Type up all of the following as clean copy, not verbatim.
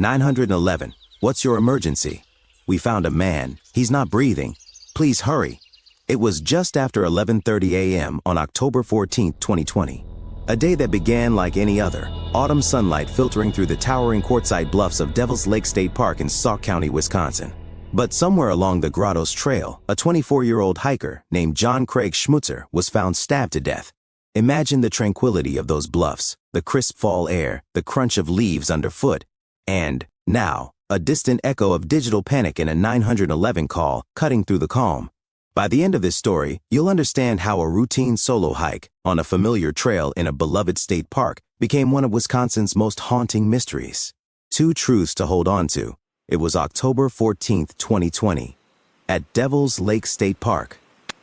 911. What's your emergency? We found a man. He's not breathing. Please hurry. It was just after 11:30 a.m. on October 14, 2020. A day that began like any other. Autumn sunlight filtering through the towering quartzite bluffs of Devil's Lake State Park in Sauk County, Wisconsin. But somewhere along the Grottoes Trail, a 24-year-old hiker named John Craig Schmutzer was found stabbed to death. Imagine the tranquility of those bluffs, the crisp fall air, the crunch of leaves underfoot, and, now, a distant echo of digital panic in a 911 call cutting through the calm. By the end of this story, you'll understand how a routine solo hike on a familiar trail in a beloved state park became one of Wisconsin's most haunting mysteries. Two truths to hold on to. It was October 14, 2020, at Devil's Lake State Park,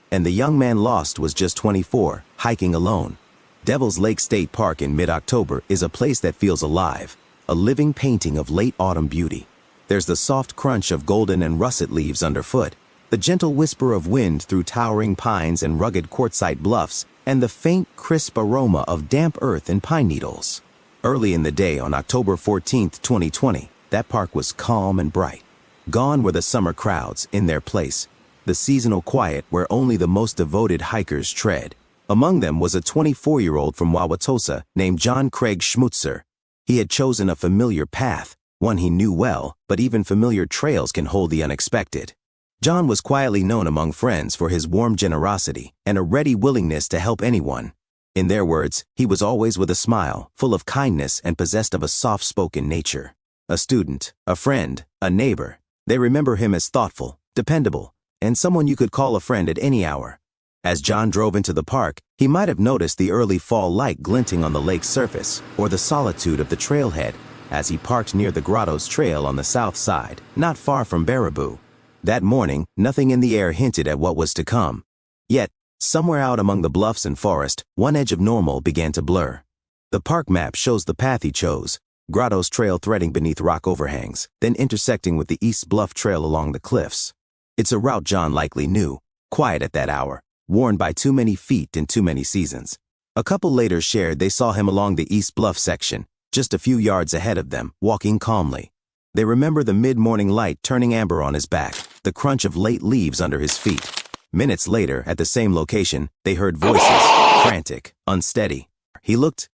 and the young man lost was just 24, hiking alone. Devil's Lake State Park in mid-October is a place that feels alive, a living painting of late autumn beauty. There's the soft crunch of golden and russet leaves underfoot, the gentle whisper of wind through towering pines and rugged quartzite bluffs, and the faint, crisp aroma of damp earth and pine needles. Early in the day on October 14, 2020, that park was calm and bright. Gone were the summer crowds, in their place, the seasonal quiet where only the most devoted hikers tread. Among them was a 24-year-old from Wauwatosa named John Craig Schmutzer. He had chosen a familiar path, one he knew well, but even familiar trails can hold the unexpected. John was quietly known among friends for his warm generosity and a ready willingness to help anyone. In their words, he was always with a smile, full of kindness and possessed of a soft-spoken nature. A student, a friend, a neighbor. They remember him as thoughtful, dependable, and someone you could call a friend at any hour. As John drove into the park, he might have noticed the early fall light glinting on the lake's surface, or the solitude of the trailhead as he parked near the Grottoes Trail on the south side, not far from Baraboo. That morning, nothing in the air hinted at what was to come. Yet, somewhere out among the bluffs and forest, one edge of normal began to blur. The park map shows the path he chose, Grottoes Trail threading beneath rock overhangs, then intersecting with the East Bluff Trail along the cliffs. It's a route John likely knew, quiet at that hour, worn by too many feet in too many seasons. A couple later shared they saw him along the East Bluff section, just a few yards ahead of them, walking calmly. They remember the mid-morning light turning amber on his back, the crunch of late leaves under his feet. Minutes later, at the same location, they heard voices, frantic, unsteady. He looked,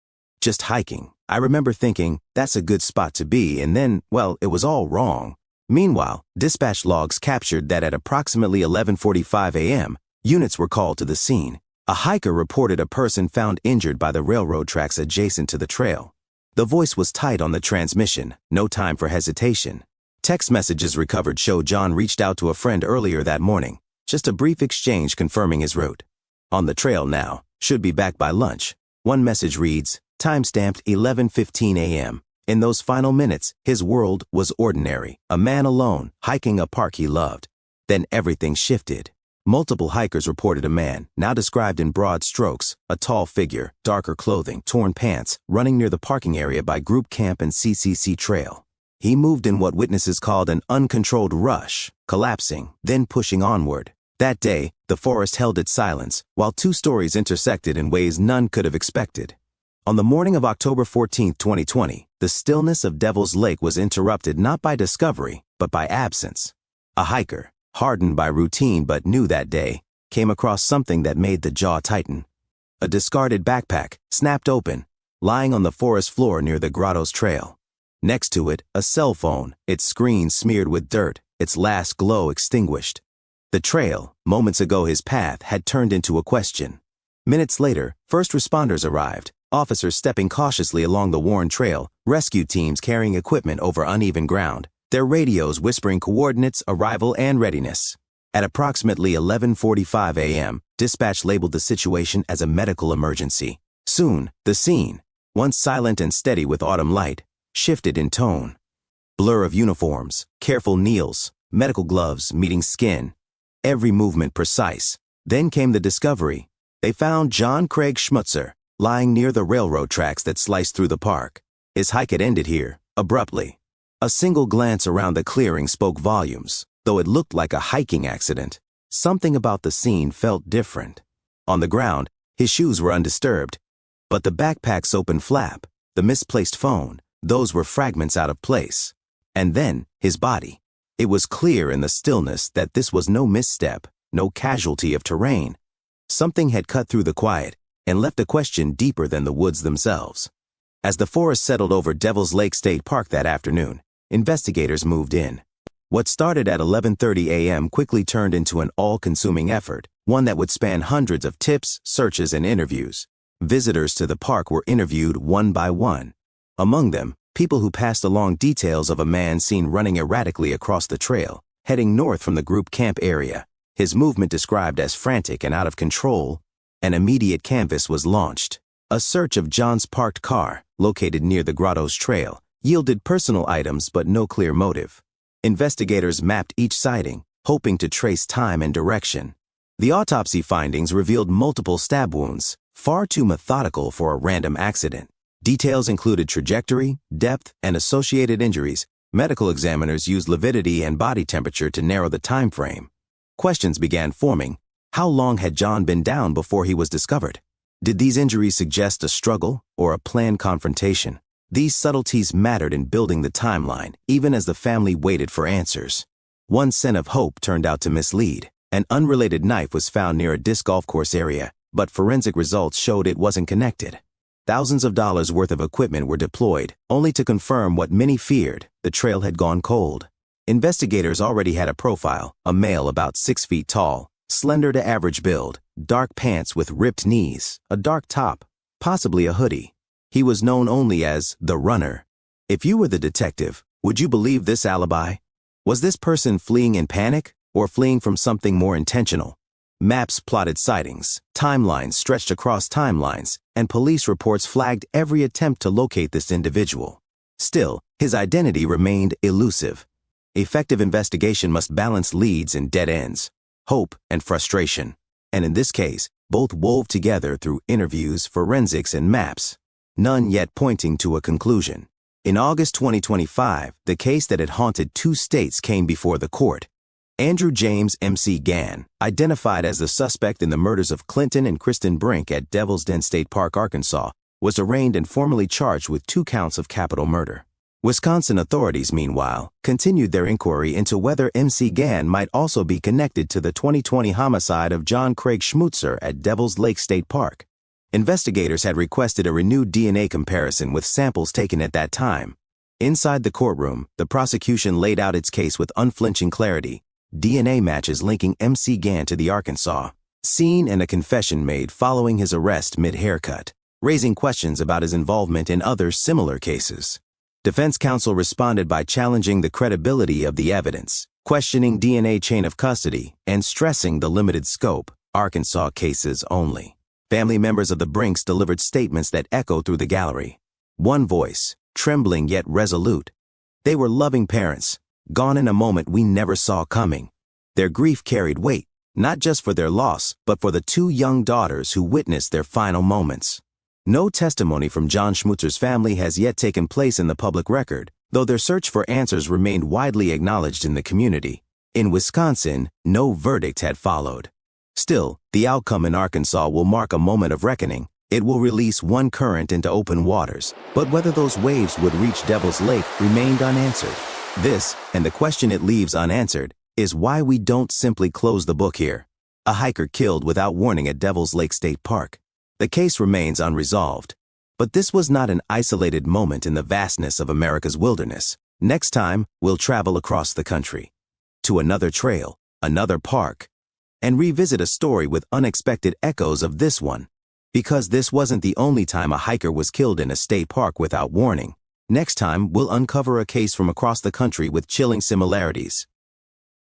just hiking. I remember thinking, that's a good spot to be, and then, well, it was all wrong. Meanwhile, dispatch logs captured that at approximately 11:45 a.m., units were called to the scene. A hiker reported a person found injured by the railroad tracks adjacent to the trail. The voice was tight on the transmission, no time for hesitation. Text messages recovered show John reached out to a friend earlier that morning, just a brief exchange confirming his route. On the trail now, should be back by lunch. One message reads, timestamped 11:15 a.m. In those final minutes, his world was ordinary, a man alone, hiking a park he loved. Then everything shifted. Multiple hikers reported a man, now described in broad strokes, a tall figure, darker clothing, torn pants, running near the parking area by Group Camp and CCC Trail. He moved in what witnesses called an uncontrolled rush, collapsing, then pushing onward. That day, the forest held its silence, while two stories intersected in ways none could have expected. On the morning of October 14, 2020, the stillness of Devil's Lake was interrupted not by discovery, but by absence. A hiker, hardened by routine but new that day, came across something that made the jaw tighten. A discarded backpack, snapped open, lying on the forest floor near the Grottoes Trail. Next to it, a cell phone, its screen smeared with dirt, its last glow extinguished. The trail, moments ago his path, had turned into a question. Minutes later, first responders arrived, officers stepping cautiously along the worn trail, rescue teams carrying equipment over uneven ground, their radios whispering coordinates, arrival, and readiness. At approximately 11:45 a.m., dispatch labeled the situation as a medical emergency. Soon, the scene, once silent and steady with autumn light, shifted in tone. Blur of uniforms, careful kneels, medical gloves meeting skin, every movement precise. Then came the discovery. They found John Craig Schmutzer, lying near the railroad tracks that sliced through the park. His hike had ended here, abruptly. A single glance around the clearing spoke volumes. Though it looked like a hiking accident, something about the scene felt different. On the ground, his shoes were undisturbed, but the backpack's open flap, the misplaced phone, those were fragments out of place. And then, his body. It was clear in the stillness that this was no misstep, no casualty of terrain. Something had cut through the quiet and left a question deeper than the woods themselves. As the forest settled over Devil's Lake State Park that afternoon, investigators moved in. What started at 11:30 a.m. quickly turned into an all-consuming effort, one that would span hundreds of tips, searches, and interviews. Visitors to the park were interviewed one by one. Among them, people who passed along details of a man seen running erratically across the trail, heading north from the group camp area. His movement described as frantic and out of control. An immediate canvass was launched. A search of John's parked car, located near the Grotto's trail, yielded personal items but no clear motive. Investigators mapped each sighting, hoping to trace time and direction. The autopsy findings revealed multiple stab wounds, far too methodical for a random accident. Details included trajectory, depth, and associated injuries. Medical examiners used lividity and body temperature to narrow the time frame. Questions began forming. How long had John been down before he was discovered? Did these injuries suggest a struggle or a planned confrontation? These subtleties mattered in building the timeline, even as the family waited for answers. One scent of hope turned out to mislead. An unrelated knife was found near a disc golf course area, but forensic results showed it wasn't connected. Thousands of dollars worth of equipment were deployed, only to confirm what many feared: the trail had gone cold. Investigators already had a profile: a male about 6 feet tall, slender to average build, dark pants with ripped knees, a dark top, possibly a hoodie. He was known only as the Runner. If you were the detective, would you believe this alibi? Was this person fleeing in panic or fleeing from something more intentional? Maps plotted sightings, timelines stretched across timelines, and police reports flagged every attempt to locate this individual. Still, his identity remained elusive. Effective investigation must balance leads and dead ends, hope and frustration. And in this case, both wove together through interviews, forensics, and maps, none yet pointing to a conclusion. In August 2025, the case that had haunted 2 states came before the court. Andrew James M.C. Gann, identified as the suspect in the murders of Clinton and Kristen Brink at Devil's Den State Park, Arkansas, was arraigned and formally charged with 2 counts of capital murder. Wisconsin authorities, meanwhile, continued their inquiry into whether M.C. Gann might also be connected to the 2020 homicide of John Craig Schmutzer at Devil's Lake State Park. Investigators had requested a renewed DNA comparison with samples taken at that time. Inside the courtroom, the prosecution laid out its case with unflinching clarity: DNA matches linking M.C. Gann to the Arkansas scene and a confession made following his arrest mid-haircut, raising questions about his involvement in other similar cases. Defense counsel responded by challenging the credibility of the evidence, questioning DNA chain of custody, and stressing the limited scope, Arkansas cases only. Family members of the Brinks delivered statements that echoed through the gallery. One voice, trembling yet resolute: they were loving parents, gone in a moment we never saw coming. Their grief carried weight, not just for their loss, but for the 2 young daughters who witnessed their final moments. No testimony from John Schmutzer's family has yet taken place in the public record, though their search for answers remained widely acknowledged in the community. In Wisconsin, no verdict had followed. Still, the outcome in Arkansas will mark a moment of reckoning. It will release one current into open waters, but whether those waves would reach Devil's Lake remained unanswered. This, and the question it leaves unanswered, is why we don't simply close the book here. A hiker killed without warning at Devil's Lake State Park. The case remains unresolved. But this was not an isolated moment in the vastness of America's wilderness. Next time, we'll travel across the country, to another trail, another park, and revisit a story with unexpected echoes of this one. Because this wasn't the only time a hiker was killed in a state park without warning. Next time, we'll uncover a case from across the country with chilling similarities.